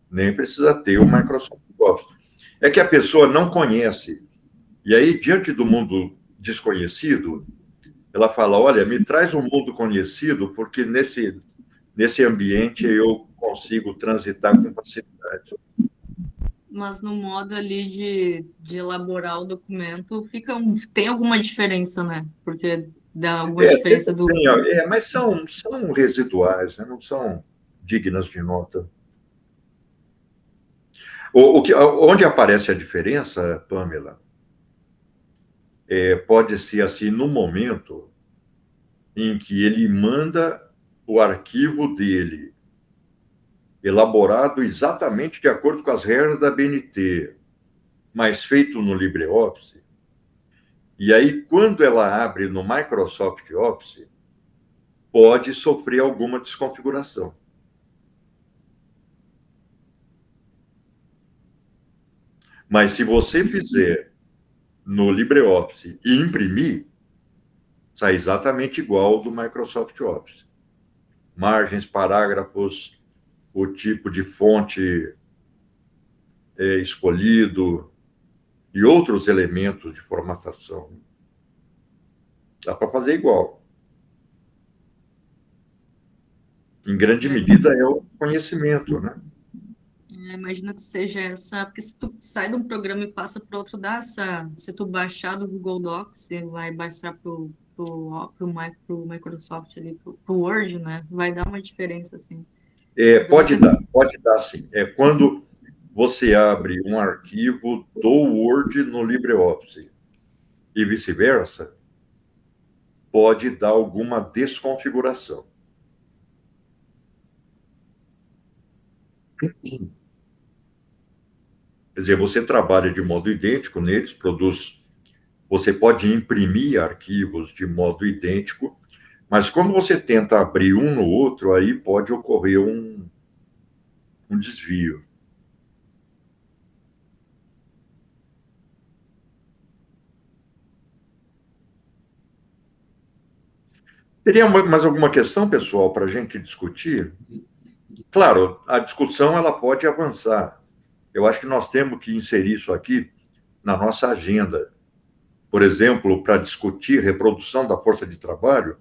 Nem precisa ter o Microsoft Office. É que a pessoa não conhece. E aí, diante do mundo desconhecido, ela fala, olha, me traz um mundo conhecido, porque nesse ambiente eu consigo transitar com facilidade. Mas no modo ali de elaborar o documento, tem alguma diferença, né? Porque dá alguma diferença Sempre do. tem, mas são residuais, né? Não são dignas de nota. Onde aparece a diferença, Pamela, pode ser assim, no momento em que ele manda o arquivo dele, elaborado exatamente de acordo com as regras da BNT, mas feito no LibreOffice. E aí, quando ela abre no Microsoft Office, pode sofrer alguma desconfiguração. Mas se você fizer no LibreOffice e imprimir, sai exatamente igual ao do Microsoft Office. Margens, parágrafos, o tipo de fonte escolhido e outros elementos de formatação. Dá para fazer igual. Em grande medida é o conhecimento, né? Imagino que seja essa, porque se tu sai de um programa e passa para outro, se tu baixar do Google Docs, você vai baixar pro Microsoft ali, pro Word, né? Vai dar uma diferença, assim. Pode dar sim. É quando você abre um arquivo do Word no LibreOffice e vice-versa, pode dar alguma desconfiguração. Quer dizer, você trabalha de modo idêntico neles, você pode imprimir arquivos de modo idêntico, mas quando você tenta abrir um no outro, aí pode ocorrer um desvio. Teria mais alguma questão, pessoal, para a gente discutir? Claro, a discussão ela pode avançar. Eu acho que nós temos que inserir isso aqui na nossa agenda. Por exemplo, para discutir reprodução da força de trabalho,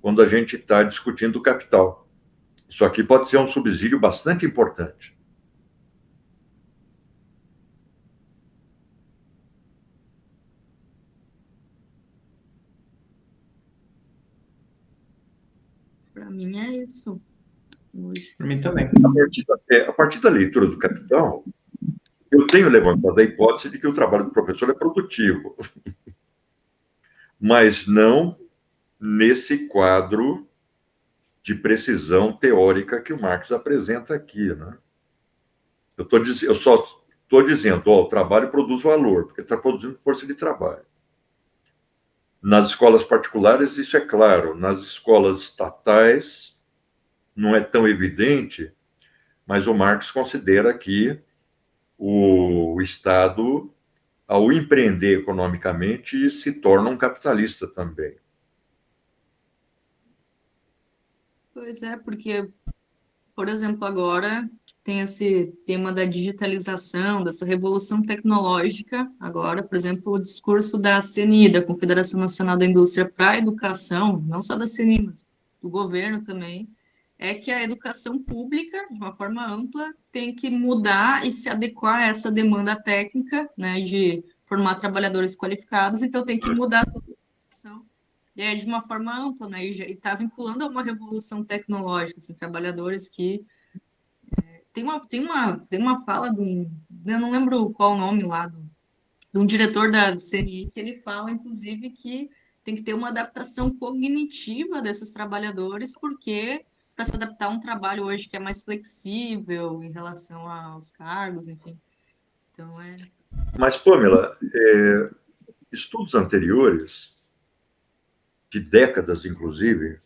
quando a gente está discutindo o capital. Isso aqui pode ser um subsídio bastante importante. Para mim é isso. Para mim também. A partir da leitura do capital, eu tenho levantado a hipótese de que o trabalho do professor é produtivo, mas não nesse quadro de precisão teórica que o Marx apresenta aqui, né? Eu só estou dizendo, o trabalho produz valor, porque está produzindo força de trabalho. Nas escolas particulares, isso é claro. Nas escolas estatais, não é tão evidente, mas o Marx considera que o Estado, ao empreender economicamente, se torna um capitalista também. Pois é, porque, por exemplo, agora tem esse tema da digitalização, dessa revolução tecnológica. Agora, por exemplo, o discurso da CNI, da Confederação Nacional da Indústria para a Educação, não só da CNI, mas do governo também, é que a educação pública, de uma forma ampla, tem que mudar e se adequar a essa demanda técnica, né, de formar trabalhadores qualificados, então tem que mudar a educação. E é de uma forma ampla, né, e está vinculando a uma revolução tecnológica, assim, trabalhadores que tem uma fala eu não lembro qual o nome lá, de um diretor da CNI, que ele fala, inclusive, que tem que ter uma adaptação cognitiva desses trabalhadores, porque para se adaptar a um trabalho hoje que é mais flexível em relação aos cargos, enfim. Então, Mas, Pamela, estudos anteriores, de décadas inclusive,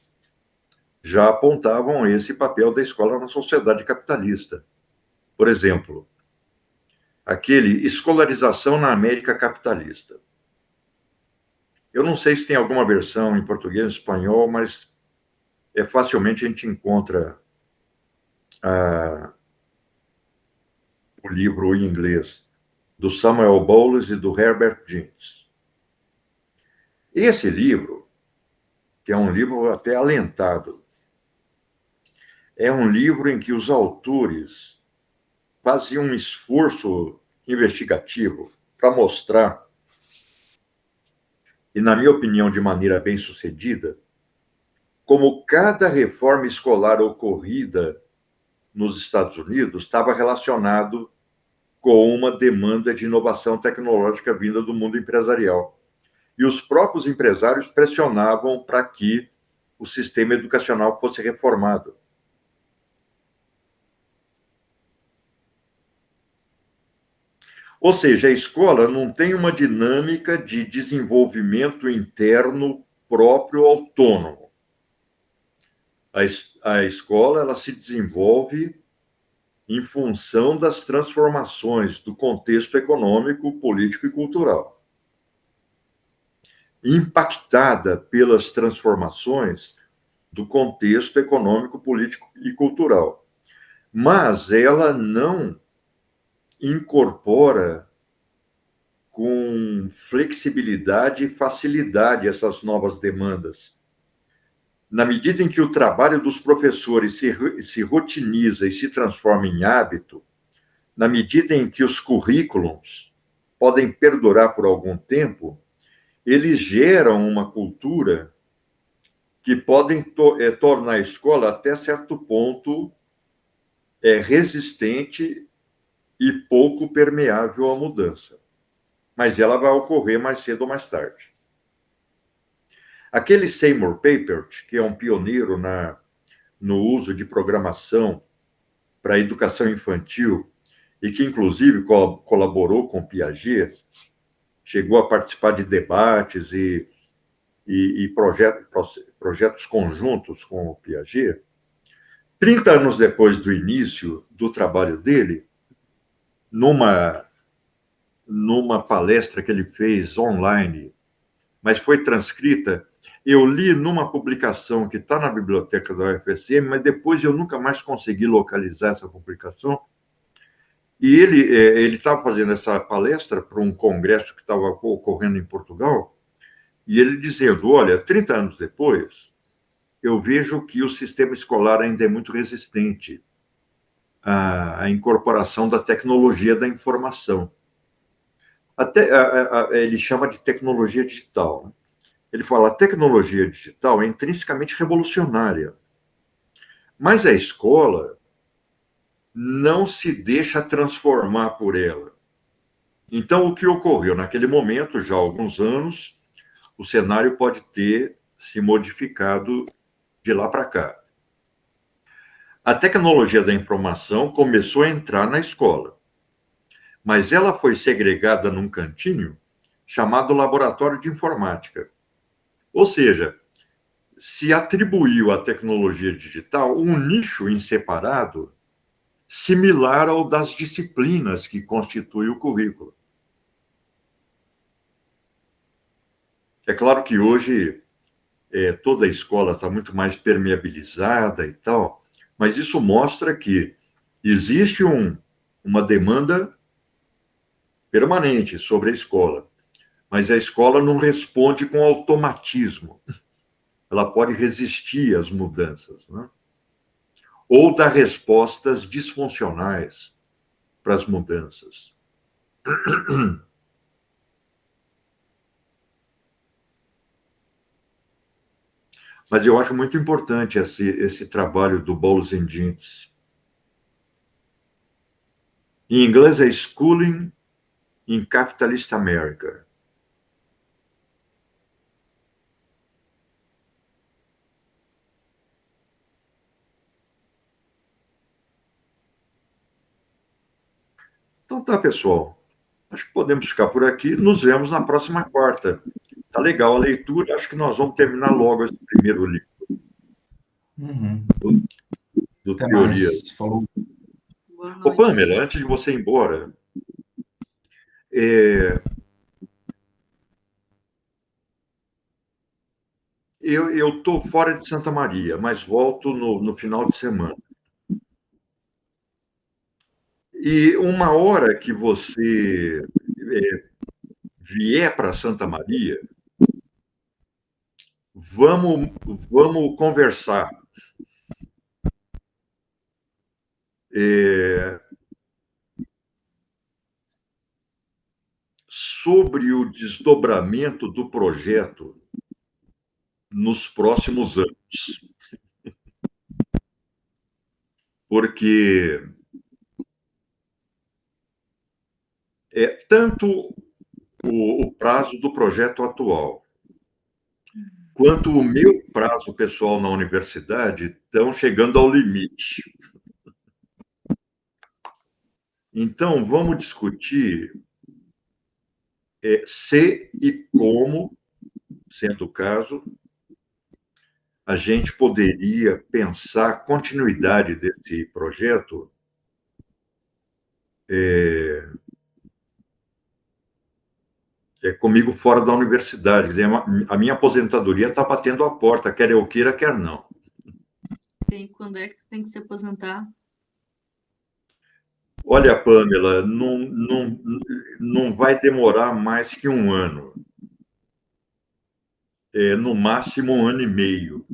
já apontavam esse papel da escola na sociedade capitalista. Por exemplo, aquele escolarização na América capitalista. Eu não sei se tem alguma versão em português, em espanhol, mas facilmente a gente encontra o livro em inglês do Samuel Bowles e do Herbert Jeans. Esse livro, que é um livro até alentado, é um livro em que os autores faziam um esforço investigativo para mostrar, e na minha opinião de maneira bem sucedida, como cada reforma escolar ocorrida nos Estados Unidos estava relacionado com uma demanda de inovação tecnológica vinda do mundo empresarial. E os próprios empresários pressionavam para que o sistema educacional fosse reformado. Ou seja, a escola não tem uma dinâmica de desenvolvimento interno próprio autônomo. A escola ela se desenvolve em função das transformações do contexto econômico, político e cultural. impactada pelas transformações do contexto econômico, político e cultural. Mas ela não incorpora com flexibilidade e facilidade essas novas demandas. Na medida em que o trabalho dos professores se rotiniza e se transforma em hábito, na medida em que os currículos podem perdurar por algum tempo, eles geram uma cultura que podem tornar a escola, até certo ponto, resistente e pouco permeável à mudança. Mas ela vai ocorrer mais cedo ou mais tarde. Aquele Seymour Papert, que é um pioneiro no uso de programação para a educação infantil e que, inclusive, colaborou com Piaget, chegou a participar de debates e projetos conjuntos com o Piaget. 30 anos depois do início do trabalho dele, numa palestra que ele fez online, mas foi transcrita, eu li numa publicação que está na biblioteca da UFSM, mas depois eu nunca mais consegui localizar essa publicação. E ele estava fazendo essa palestra para um congresso que estava ocorrendo em Portugal, e ele dizendo, olha, 30 anos depois, eu vejo que o sistema escolar ainda é muito resistente à incorporação da tecnologia da informação. Até ele chama de tecnologia digital. Ele fala, a tecnologia digital é intrinsecamente revolucionária, mas a escola não se deixa transformar por ela. Então, o que ocorreu naquele momento, já há alguns anos, o cenário pode ter se modificado de lá para cá. A tecnologia da informação começou a entrar na escola, mas ela foi segregada num cantinho chamado laboratório de informática. Ou seja, se atribuiu à tecnologia digital um nicho em separado, similar ao das disciplinas que constituem o currículo. É claro que hoje toda a escola está muito mais permeabilizada e tal, mas isso mostra que existe uma demanda permanente sobre a escola, mas a escola não responde com automatismo. Ela pode resistir às mudanças, né? Ou dar respostas disfuncionais para as mudanças. Mas eu acho muito importante esse trabalho do Bowles and Jeans. Em inglês é Schooling in Capitalist America. Então tá, pessoal. Acho que podemos ficar por aqui. Nos vemos na próxima quarta. Tá legal a leitura. Acho que nós vamos terminar logo esse primeiro livro. Uhum. Do Até Teoria. mais. Falou. Ô, Pamela, antes de você ir embora, eu estou fora de Santa Maria, mas volto no final de semana. E uma hora que você vier para Santa Maria, vamos conversar. Sobre o desdobramento do projeto nos próximos anos. Porque tanto o prazo do projeto atual, quanto o meu prazo pessoal na universidade estão chegando ao limite. Então, vamos discutir se e como, sendo o caso, a gente poderia pensar a continuidade desse projeto comigo fora da universidade. Quer dizer, a minha aposentadoria está batendo a porta, quer eu queira, quer não. Quando é que tu tem que se aposentar? Olha, Pamela, não vai demorar mais que um ano. No máximo um ano e meio.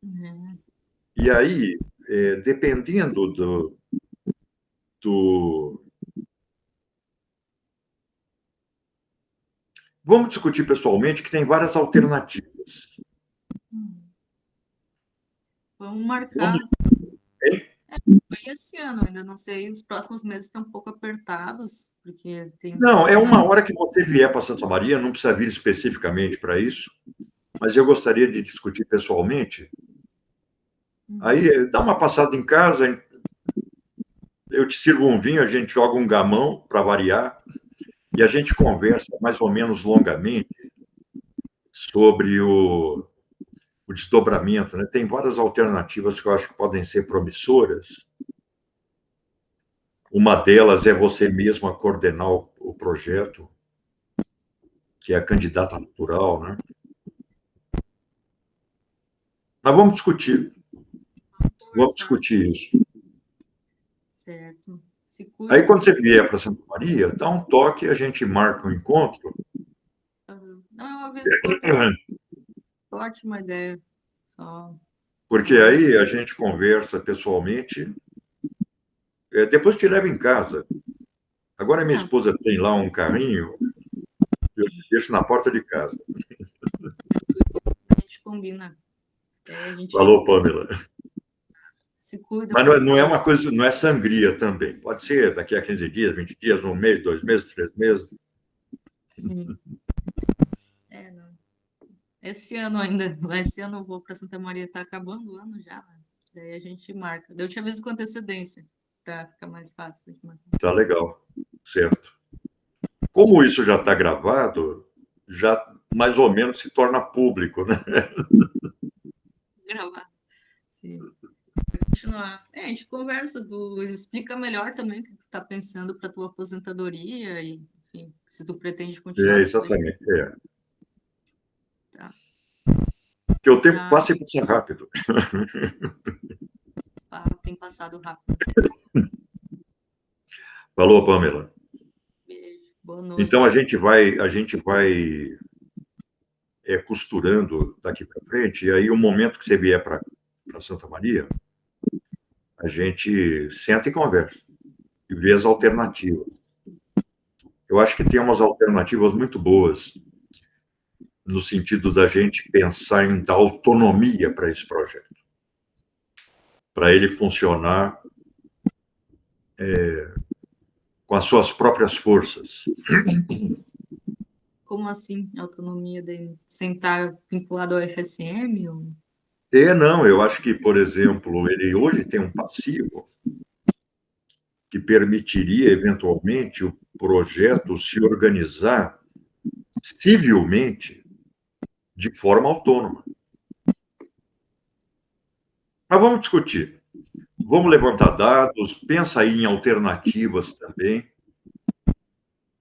Uhum. E aí, dependendo do... Vamos discutir pessoalmente que tem várias alternativas. Vamos marcar. Vamos... Foi esse ano, ainda não sei, os próximos meses estão um pouco apertados, porque tem... Não, é uma hora que você vier para Santa Maria, não precisa vir especificamente para isso, mas eu gostaria de discutir pessoalmente. Aí, dá uma passada em casa, eu te sirvo um vinho, a gente joga um gamão para variar, e a gente conversa mais ou menos longamente sobre o desdobramento, né? Tem várias alternativas que eu acho que podem ser promissoras. Uma delas é você mesma coordenar o projeto, que é a candidata natural, né? Mas vamos discutir isso. Certo. Aí, quando você vier para Santa Maria, dá um toque e a gente marca um encontro. Não, é uma vez por outra. Ótima ideia. Porque aí a gente conversa pessoalmente. Depois te levo em casa. Agora minha esposa tem lá um carrinho, eu deixo na porta de casa. A gente combina. Falou, Pamela. Se cuida. Mas não é uma coisa, não é sangria também. Pode ser daqui a 15 dias, 20 dias, um mês, 2 meses, 3 meses. Sim. Não. Esse ano eu vou para Santa Maria, está acabando o ano já, né? Daí a gente marca. Eu te aviso com antecedência, para ficar mais fácil de marcar. Tá legal, certo. Como isso já está gravado, já mais ou menos se torna público, né? Gravar. Sim. Continuar. A gente conversa, explica melhor também o que tu está pensando para tua aposentadoria e, enfim, se tu pretende continuar. Exatamente. Tá. Porque o tempo passa e passa rápido. Tem passado rápido. Falou, Pamela. Beijo. Boa noite. Então a gente vai costurando daqui para frente, e aí o momento que você vier para Santa Maria, a gente senta e conversa e vê as alternativas. Eu acho que tem umas alternativas muito boas no sentido da gente pensar em dar autonomia para esse projeto, para ele funcionar com as suas próprias forças. Como assim, autonomia sem estar vinculado ao FSM? Ou... Não, eu acho que, por exemplo, ele hoje tem um passivo que permitiria, eventualmente, o projeto se organizar civilmente de forma autônoma. Mas vamos discutir. Vamos levantar dados, pensa aí em alternativas também,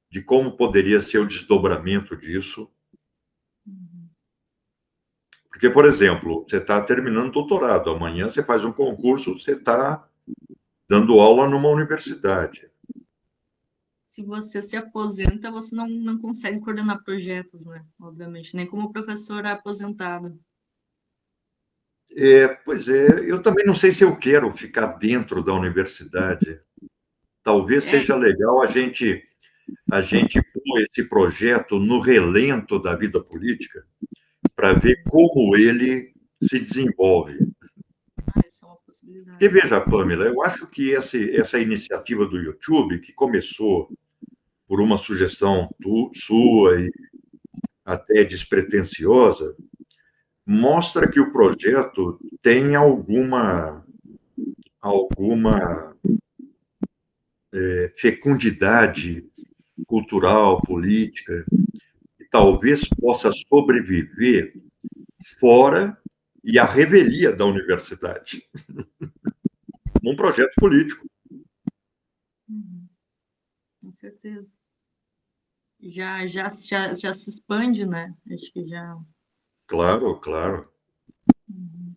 de como poderia ser o desdobramento disso. Porque, por exemplo, você está terminando o doutorado, amanhã você faz um concurso, você está dando aula numa universidade. Se você se aposenta, você não consegue coordenar projetos, né? Obviamente, nem como professor aposentado. Pois é, eu também não sei se eu quero ficar dentro da universidade. Talvez seja legal a gente pôr esse projeto no relento da vida política para ver como ele se desenvolve. Isso é uma possibilidade. Porque veja, Pamela, eu acho que essa iniciativa do YouTube, que começou por uma sugestão sua e até despretensiosa, mostra que o projeto tem alguma fecundidade cultural, política, e talvez possa sobreviver fora e à revelia da universidade, num projeto político. certeza. Já se expande, né? Acho que já. Claro, claro. Mas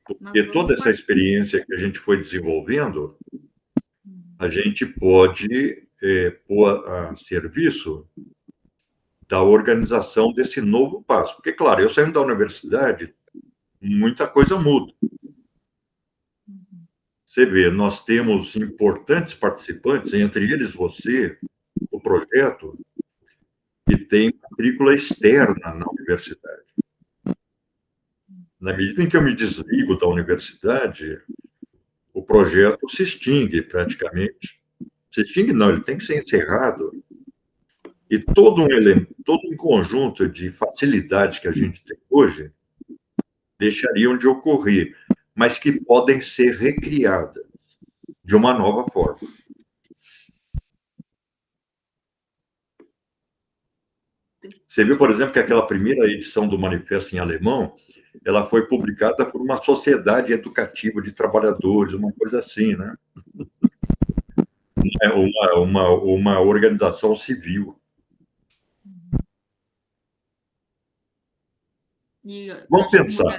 Porque vamos toda essa partir. experiência que a gente foi desenvolvendo, a gente pode pôr a serviço da organização desse novo passo. Porque, claro, eu saindo da universidade, muita coisa muda. Você vê, nós temos importantes participantes, entre eles você, o projeto, que tem matrícula externa na universidade. Na medida em que eu me desligo da universidade, o projeto se extingue praticamente. Se extingue, não, ele tem que ser encerrado. E todo um conjunto de facilidades que a gente tem hoje deixariam de ocorrer, mas que podem ser recriadas de uma nova forma. Você viu, por exemplo, que aquela primeira edição do Manifesto em alemão, ela foi publicada por uma sociedade educativa de trabalhadores, uma coisa assim, né? Uma organização civil. E Vamos acho que pensar.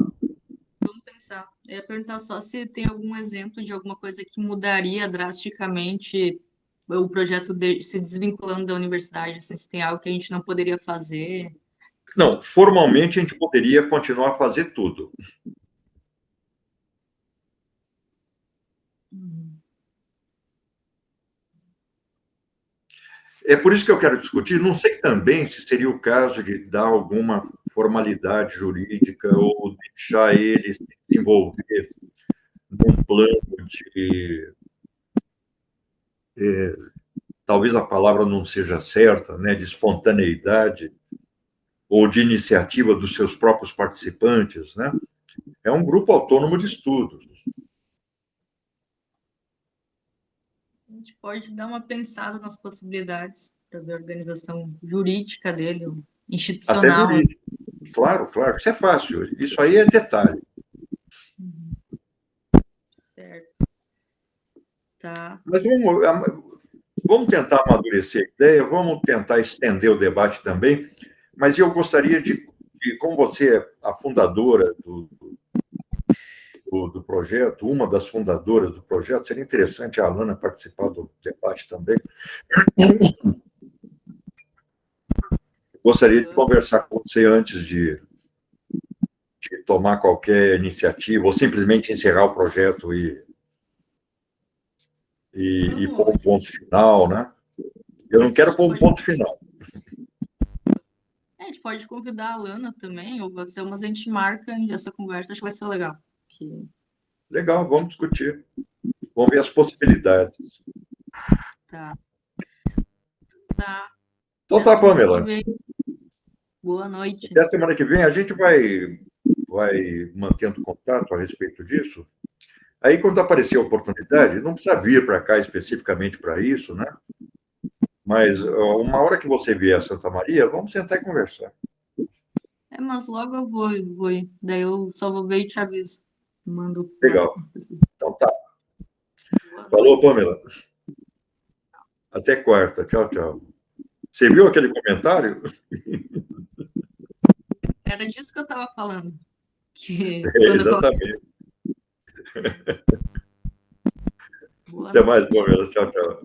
vamos pensar. Eu ia perguntar só se tem algum exemplo de alguma coisa que mudaria drasticamente o projeto se desvinculando da universidade, assim, se tem algo que a gente não poderia fazer. Não, formalmente a gente poderia continuar a fazer tudo. É por isso que eu quero discutir. Não sei também se seria o caso de dar alguma formalidade jurídica ou deixar ele se desenvolver num plano de. Talvez a palavra não seja certa, né, de espontaneidade ou de iniciativa dos seus próprios participantes, né? É um grupo autônomo de estudos. A gente pode dar uma pensada nas possibilidades para ver a organização jurídica dele, Até institucional. jurídico. Claro, claro. Isso é fácil. Isso aí é detalhe. Certo. Tá. Mas vamos tentar amadurecer a ideia, vamos tentar estender o debate também, mas eu gostaria de como você é a fundadora do projeto, uma das fundadoras do projeto, seria interessante a Alana participar do debate também. Gostaria de conversar com você antes de tomar qualquer iniciativa, ou simplesmente encerrar o projeto e pôr um ponto final, né? Eu não quero pôr um ponto final. A gente pode convidar a Alana também, ou você, mas a gente marca essa conversa, acho que vai ser legal. Legal, vamos discutir. Vamos ver as possibilidades. Tá. Então tá, Pamela. Boa noite. Até a semana que vem a gente vai mantendo contato a respeito disso. Aí, quando aparecer a oportunidade, não precisa vir para cá especificamente para isso, né? Mas uma hora que você vier a Santa Maria, vamos sentar e conversar. Mas logo eu vou. Daí eu só vou ver e te aviso. Mando. Legal. Então tá. Falou, Pamela. Até quarta. Tchau, tchau. Você viu aquele comentário? Era disso que eu estava falando. Exatamente. Até mais, Pamela. Tchau, tchau.